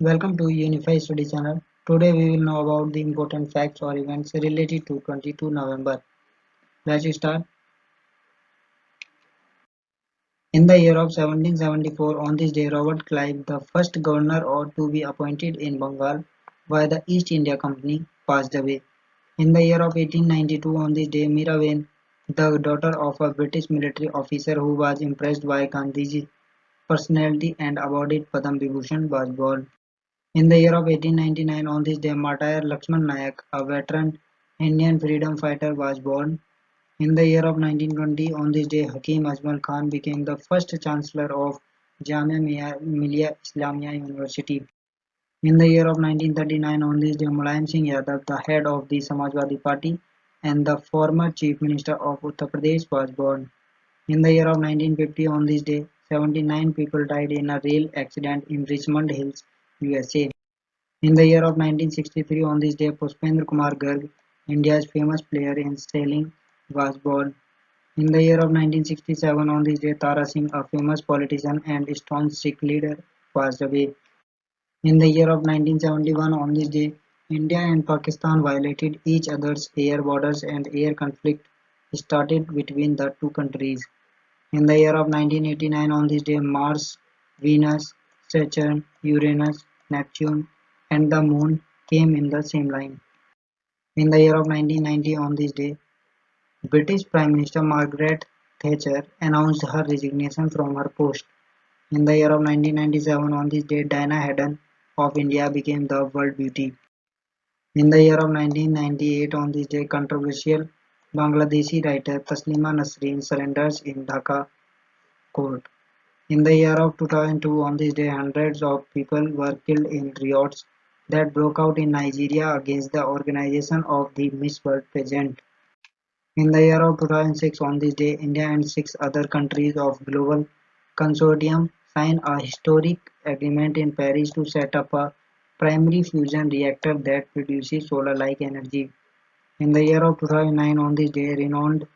Welcome to Unify Study Channel. Today we will know about the important facts or events related to 22 November. Let's start. In the year of 1774, on this day, Robert Clive, the first governor or to be appointed in Bengal by the East India Company, passed away. In the year of 1892, on this day, Miraben, the daughter of a British military officer who was impressed by Gandhiji's personality and awarded Padam Vibhushan, was born. In the year of 1899, on this day, Martyr Lakshman Nayak, a veteran Indian freedom fighter, was born. In the year of 1920, on this day, Hakim Ajmal Khan became the first Chancellor of Jamia Millia Islamia University. In the year of 1939, on this day, Mulayam Singh Yadav, the head of the Samajwadi Party and the former Chief Minister of Uttar Pradesh, was born. In the year of 1950, on this day, 79 people died in a rail accident in Richmond Hills, USA. In the year of 1963, on this day, Pushpendra Kumar Garg, India's famous player in sailing, was born. In the year of 1967, on this day, Tara Singh, a famous politician and staunch Sikh leader, passed away. In the year of 1971, on this day, India and Pakistan violated each other's air borders and air conflict started between the two countries. In the year of 1989, on this day, Mars, Venus, Saturn, Uranus, Neptune, and the Moon came in the same line. In the year of 1990, on this day, British Prime Minister Margaret Thatcher announced her resignation from her post. In the year of 1997, on this day, Diana Hayden of India became the world beauty. In the year of 1998, on this day, controversial Bangladeshi writer Taslima Nasreen surrenders in Dhaka court. In the year of 2002, on this day, hundreds of people were killed in riots that broke out in Nigeria against the organization of the Miss World pageant. In the year of 2006, on this day, India and six other countries of global consortium signed a historic agreement in Paris to set up a primary fusion reactor that produces solar-like energy. In the year of 2009, on this day, renowned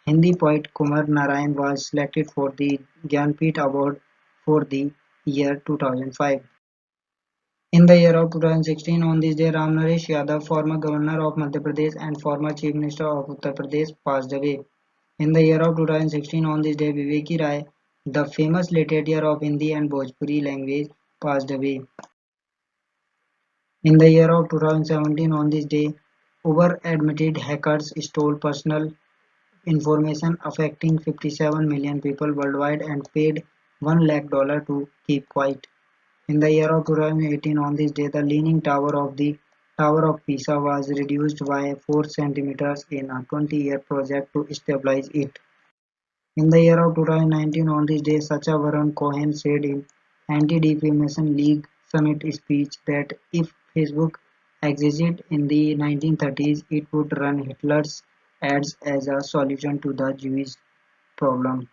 Hindi poet Kumar Narayan was selected for the Gyanpith Award for the year 2005. In the year of 2016, on this day, Ram Naresh Yadav, former governor of Madhya Pradesh and former chief minister of Uttar Pradesh, passed away. In the year of 2016, on this day, Viveki Rai, the famous literary of Hindi and Bhojpuri language, passed away. In the year of 2017, on this day, Uber admitted hackers stole personal information affecting 57 million people worldwide and paid $1 lakh to keep quiet. In the year of 2018, on this day, the leaning tower of the Tower of Pisa was reduced by 4 centimeters in a 20-year project to stabilize it. In the year of 2019, on this day, Sacha Baron Cohen said in Anti-Defamation League Summit speech that if Facebook existed in the 1930s, it would run Hitler's ads as a solution to the Jewish problem.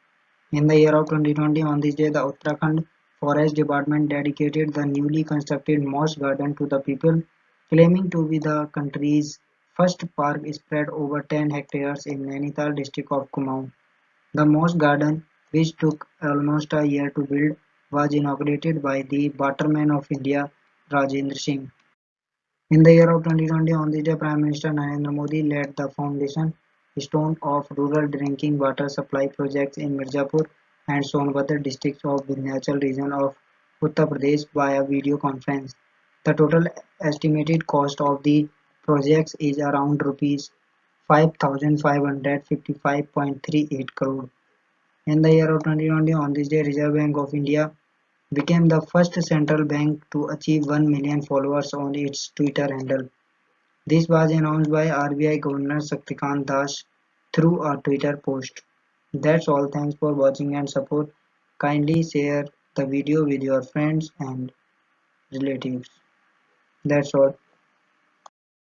In the year of 2020, on this day, the Uttarakhand Forest Department dedicated the newly constructed Moss Garden to the people, claiming to be the country's first park spread over 10 hectares in Nainital district of Kumaon. The Moss Garden, which took almost a year to build, was inaugurated by the Waterman of India, Rajendra Singh. In the year of 2020, on this day, Prime Minister Narendra Modi laid the foundation stone of rural drinking water supply projects in Mirzapur and Sonbhadra districts of Vindhyachal region of Uttar Pradesh via video conference. The total estimated cost of the projects is around rupees 5,555.38 crore. In the year of 2020, on this day, Reserve Bank of India became the first central bank to achieve 1 million followers on its Twitter handle. This was announced by RBI Governor Shaktikant Das through a Twitter post. That's all. Thanks for watching and support. Kindly share the video with your friends and relatives. That's all.